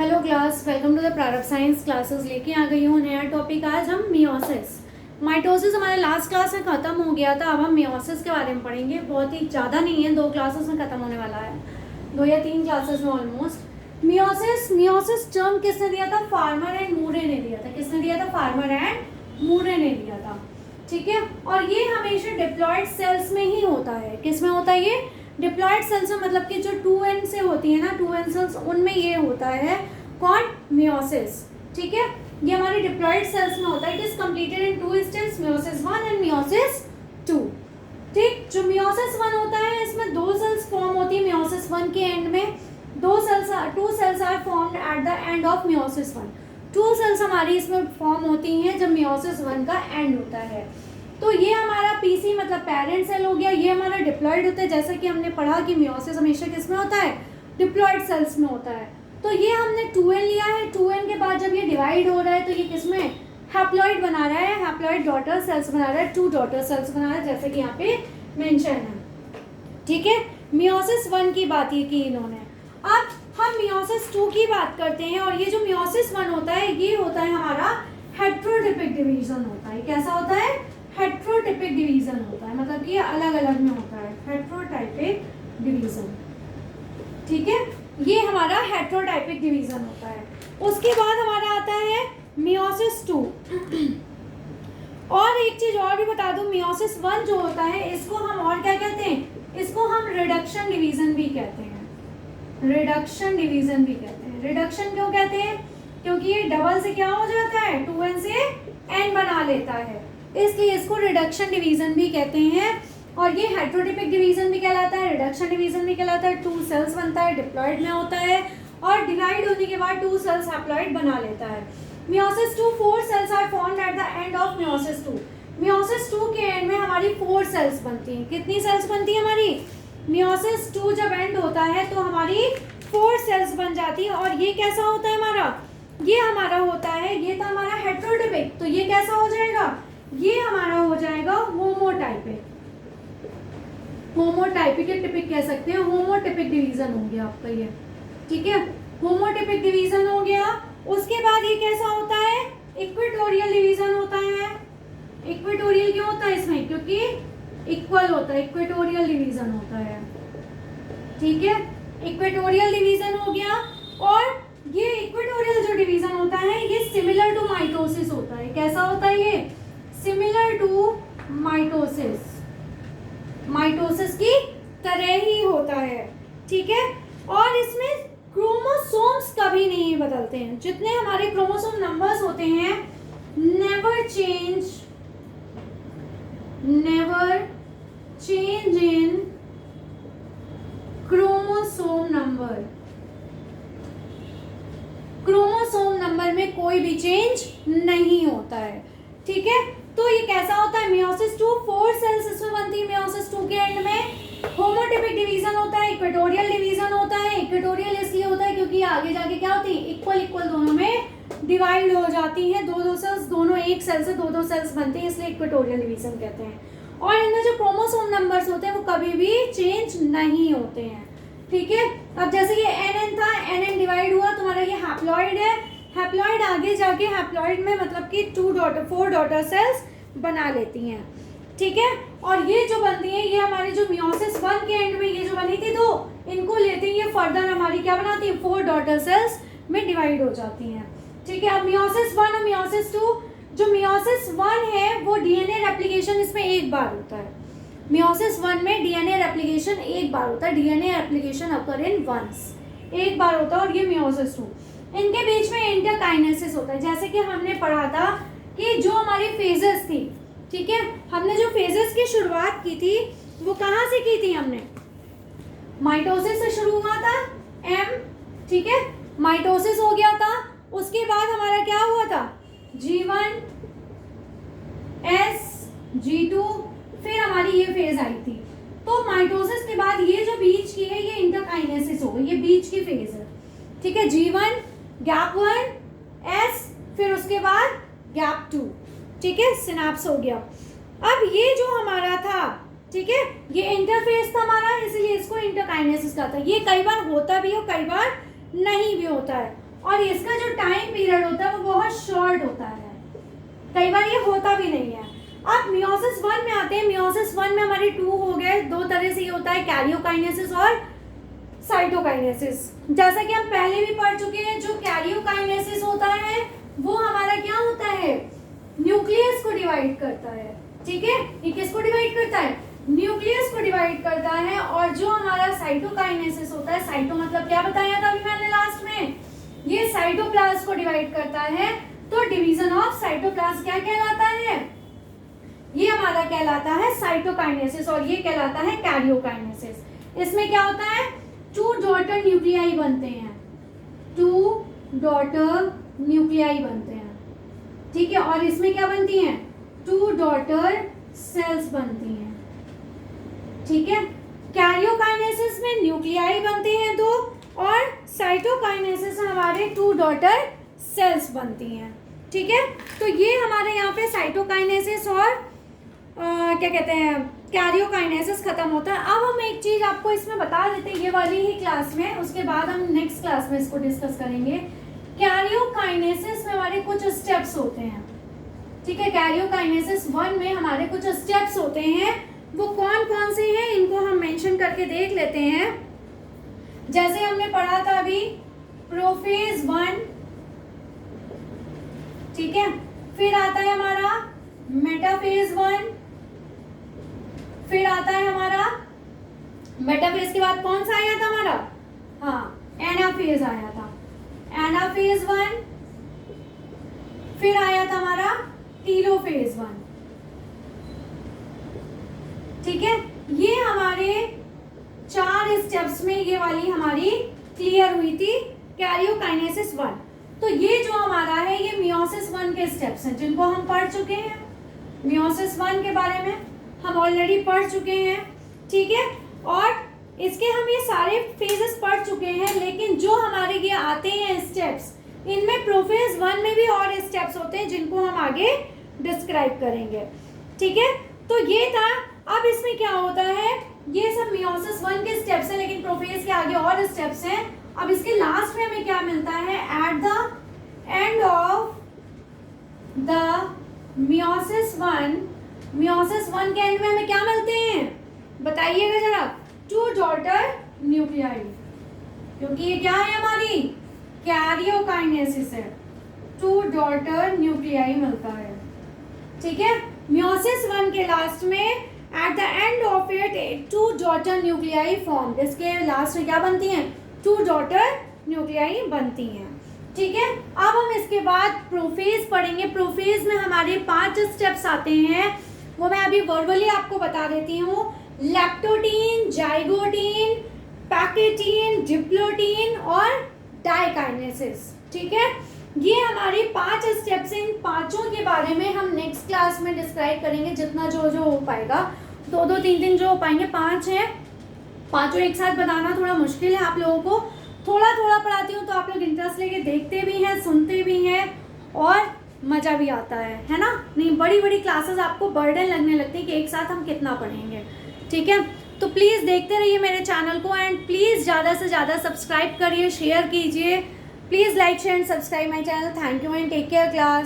Hello class, welcome to the Prarambh science classes. लेके आ गई हूँ नया टॉपिक। आज हम मियोसिस, माइटोसिस हमारे लास्ट क्लास में ख़त्म हो गया था। अब हम मियोसिस के बारे में पढ़ेंगे। बहुत ही ज़्यादा नहीं है, 2 क्लासेस में ख़त्म होने वाला है, 2 या 3 क्लासेस में ऑलमोस्ट। मियोसिस टर्म किसने दिया था? फार्मर एंड मूरे ने दिया था। किसने दिया था? फार्मर एंड मूरे ने दिया था। ठीक है, और ये हमेशा डिप्लॉयड सेल्स में ही होता है। किस में होता है ये? डिप्लॉयड सेल्स में, मतलब कि जो 2n से होती है ना, 2n सेल्स, उनमें ये होता है कौन? मियोसिस। ठीक है, ये हमारे डिप्लॉयड सेल्स में होता है। It is completed in 2 steps, meiosis 1 and meiosis 2। ठीक, जो मियोसिस 1 होता है इसमें 2 सेल्स फॉर्म होती है। मियोसिस 1 के एंड में 2 cells are formed at the end of meiosis 1। 2 cells हमारी इसमें फॉर्म होती हैं जब मियोसिस 1 का एंड होता है। तो ये हमारा पीसी मतलब पेरेंट सेल हो गया। ये हमारा डिप्लॉयड होता है, जैसा कि हमने पढ़ा कि मियोसिस हमेशा किस में होता है? डिप्लॉयड सेल्स में होता है। तो ये हमने 2n लिया है। 2n के बाद जब ये डिवाइड हो रहा है तो ये किस में? हैप्लॉइड बना रहा है, हैप्लॉइड डॉटर सेल्स बना रहा है, 2 डॉटर सेल्स बना रहा है, जैसे कि यहाँ पे मेंशन है। ठीक है, मियोसिस 1 की बात ये की इन्होंने। अब हम मियोसिस 2 की बात करते हैं। और ये जो मियोसिस 1 होता है ये होता है हमारा हेट्रोटिपिक डिवीजन होता है। कैसा होता है? हेट्रोटिपिक डिवीजन होता है, मतलब कि अलग अलग में होता है, हेट्रोटाइपिक डिवीजन। ठीक है, ये हमारा हेट्रोटाइपिक डिवीजन होता है। उसके बाद हमारा आता है मियोसिस 2। और एक चीज और भी बता दूं, मियोसिस 1 जो होता है इसको हम और क्या कहते हैं? इसको हम रिडक्शन डिवीजन भी कहते हैं। रिडक्शन डिवीजन भी कहते हैं। रिडक्शन क्यों कहते हैं? क्योंकि ये डबल से क्या हो जाता है? 2n से n बना लेता है, इसलिए इसको रिडक्शन डिवीजन भी कहते हैं। और ये हेट्रोटिपिक डिवीजन भी कहलाता है, रिडक्शन डिवीजन भी कहलाता है। 2 सेल्स बनता है, डिप्लॉयड में होता है, और डिवाइड होने के बाद 2 सेल्स हैप्लॉइड बना लेता है। Meiosis 2 4 cells are formed at the end of meiosis 2। Meiosis 2 के एंड में हमारी 4 सेल्स बनती हैं। कितनी सेल्स बनती है हमारी? मियोसिस 2 जब एंड होता है तो हमारी 4 सेल्स बन जाती है। और ये कैसा होता है हमारा? ये हमारा होता है, ये था हमारा हेट्रोटिपिक, तो ये कैसा हो जाएगा? ये हमारा हो जाएगा होमोटाइपिक। होमोटाइपिक या टिपिक कह सकते हैं, होमोटिपिक डिवीजन हो गया आपका ये। ठीक है, होमोटिपिक डिवीजन हो गया। उसके बाद ये कैसा होता है? इक्वेटोरियल डिवीजन होता है। इक्वेटोरियल क्यों होता है इसमें? क्योंकि इक्वल होता है, इक्वेटोरियल डिवीजन होता है। ठीक है, इक्वेटोरियल डिवीजन हो गया। और ये इक्वेटोरियल जो डिवीजन होता है ये सिमिलर टू माइटोसिस होता है। कैसा होता है ये? सिमिलर टू माइटोसिस, माइटोसिस की तरह ही होता है। ठीक है, और इसमें क्रोमोसोम्स कभी नहीं बदलते हैं। जितने हमारे क्रोमोसोम नंबर्स होते हैं, never change in chromosome number. Chromosome number में कोई भी चेंज नहीं होता है। ठीक है, तो ये कैसा होता है? मियोसिस 2 4 सेल्स इसमें बनती है। मियोसिस 2 के एंड में होमोटिपिक डिवीजन होता है, इक्वेटोरियल डिवीजन होता है। इक्वेटोरियल इसलिए होता है क्योंकि आगे जाके क्या होती है? इक्वल इक्वल दोनों में डिवाइड हो जाती हैं। 2-2 सेल्स, दोनों एक सेल से 2-2 सेल्स बनते हैं, इसलिए इक्वेटोरियल डिवीजन कहते हैं। और इनमें जो क्रोमोसोम नंबर्स होते हैं वो कभी भी चेंज नहीं होते हैं। ठीक है, अब जैसे ये NN था, NN डिवाइड हुआ, तुम्हारा ये हैप्लॉइड है। हैप्लॉइड आगे जाके हैप्लॉइड में मतलब कि 4 डॉटर सेल्स बना लेती हैं। ठीक है, और ये जो बनती है ये हमारी जो मियोसिस 1 के एंड में ये जो बनी थी, तो इनको लेते हैं, ये फर्दर हमारी क्या बनाती है? 4 डॉटर सेल्स में डिवाइड हो जाती हैं। ठीक है, अब मियोसिस 1 और मियोसिस 2, जो मियोसिस 1 है वो डीएनए रेप्लिकेशन इसमें एक बार होता है। मियोसिस 1 में डीएनए रेप्लिकेशन एक बार होता है। डीएनए रेप्लिकेशन अकर इन वंस, एक बार होता है। और ये मियोसिस 2, इनके बीच में इंटरकाइनेसिस होता है। जैसे कि हमने पढ़ा था कि जो हमारी फेजेस थी, ठीक है, हमने जो फेजेस की शुरुआत की थी वो कहाँ से की थी? हमने माइटोसिस से शुरू हुआ था, M। ठीक है, माइटोसिस हो गया था। उसके बाद हमारा क्या हुआ था? G1 S G2, फिर हमारी ये फेज आई थी। तो माइटोसिस के बाद ये जो बीच की है ये इंटरकाइनेसिस हो गई, ये बीच की फेज है। ठीक है, G1 गैप 1 S, फिर उसके बाद गैप 2। ठीक है, सिनेप्स हो गया। अब ये जो हमारा था, ठीक है, ये इंटरफेस था हमारा, इसलिए इसको इंटरकाइनेसिस कहता है। ये कई बार होता भी है, कई बार नहीं भी होता है। और इसका जो टाइम पीरियड होता है वो बहुत शॉर्ट होता है, कई बार ये होता भी नहीं है। अब मियोसिस 1 में आते हैं। मियोसिस 1 में हमारे 2 हो गए, दो तरह से ये होता है, कैरियोकाइनेसिस और साइटोकाइनेसिस। जैसा कि हम पहले भी पढ़ चुके हैं, जो कैरियोकाइनेसिस होता है वो हमारा क्या होता है, न्यूक्लियस को डिवाइड करता है। ठीक है, ये किसको डिवाइड करता है, न्यूक्लियस को डिवाइड करता है। और जो हमारा साइटोकाइनेसिस होता है, साइटो मतलब क्या बताया था अभी मैंने लास्ट में, ये साइटोप्लाज्म को डिवाइड करता है। तो डिवीजन ऑफ साइटोप्लाज्म क्या कहलाता है, ये हमारा कहलाता है साइटोकाइनेसिस और ये कहलाता है कैरियोकाइनेसिस। इसमें क्या होता है, 2 डॉटर न्यूक्लियाई बनते हैं, 2 डॉटर न्यूक्लियाई बनते हैं। ठीक है, और इसमें क्या बनती हैं, 2 डॉटर सेल्स बनती हैं। ठीक है, कैरियोकाइनेसिस में न्यूक्लियाई बनते हैं 2 और साइटोकाइनेसिस में हमारे 2 डॉटर सेल्स बनती हैं। ठीक है, तो ये हमारे यहाँ पे साइटोकाइनेसिस और क्या कहते हैं कैरियोकाइनेसिस खत्म होता है। अब हम एक चीज आपको इसमें बता देते हैं, ये वाली ही क्लास में, उसके बाद हम नेक्स्ट क्लास में इसको डिस्कस करेंगे। कैरियोकाइनेसिस में हमारे कुछ स्टेप्स होते हैं। ठीक है, कैरियोकाइनेसिस 1 में हमारे कुछ स्टेप्स होते हैं, वो कौन कौन से हैं इनको हम मेंशन करके देख लेते हैं। जैसे हमने पढ़ा था अभी प्रोफेज 1, ठीक है, फिर आता है हमारा मेटाफेज 1, फिर आता है हमारा मेटाफेज के बाद कौन सा आया था हमारा, हाँ एनाफेज आया था, एनाफेज 1, फिर आया था हमारा टीलोफेज 1। ठीक है, ये हमारे 4 स्टेप्स में ये वाली हमारी क्लियर हुई थी कैरियोकाइनेसिस 1। तो ये जो हमारा है ये मियोसिस 1 के स्टेप्स हैं जिनको हम पढ़ चुके हैं। मियोसिस 1 के बारे में हम ऑलरेडी पढ़ चुके हैं। ठीक है, और इसके हम ये सारे फेजेस पढ़ चुके हैं, लेकिन जो हमारे ये आते हैं स्टेप्स, इनमें प्रोफेज 1 में भी और स्टेप्स होते हैं जिनको हम आगे डिस्क्राइब करेंगे। ठीक है, तो ये था। अब इसमें क्या होता है, ये सब मियोसिस 1 के स्टेप्स हैं, लेकिन प्रोफेज के आगे और स्टेप्स हैं। अब इसके लास्ट में हमें क्या मिलता है, eight the end of the meiosis 1, meiosis 1 के एंड में हमें क्या मिलते हैं बताइएगा जरा, 2 डॉटर न्यूक्लियाई, क्योंकि ये क्या है हमारी कैरियोकाइनेसिस है, 2 डॉटर न्यूक्लियाई मिलता है। ठीक है, मियोसिस 1 के लास्ट में eight the end of it 2 daughter nuclei form, इसके लास्ट में क्या बनती हैं, 2 डॉटर न्यूक्लियाई बनती हैं। ठीक है, अब हम इसके बाद प्रोफेज पढ़ेंगे। प्रोफेज में हमारे 5 स्टेप्स आते हैं, वो मैं अभी वर्बली आपको बता देती हूँ। लैक्टोटीन, जाइगोटीन, पैकेटीन, डिप्लोटीन और डाइकाइनेसिस। ठीक है, ये हमारे 5 स्टेप्स हैं। इन पांचों के बारे में हम नेक्स्ट क्लास में डिस्क्राइब करेंगे, जितना जो जो हो पाएगा, 2-2, 3-3 जो हो पाएंगे। 5 हैं, पांचों एक साथ बताना थोड़ा मुश्किल है आप लोगों को। थोड़ा थोड़ा पढ़ाती हूँ तो आप लोग इंटरेस्ट लेके देखते भी हैं, सुनते भी हैं और मज़ा भी आता है ना। नहीं, बड़ी बड़ी क्लासेस आपको बर्डन लगने लगती है कि एक साथ हम कितना पढ़ेंगे। ठीक है, तो प्लीज़ देखते रहिए मेरे चैनल को एंड प्लीज़ ज़्यादा से ज़्यादा सब्सक्राइब करिए, शेयर कीजिए। Please like share and subscribe my channel. Thank you and take care class.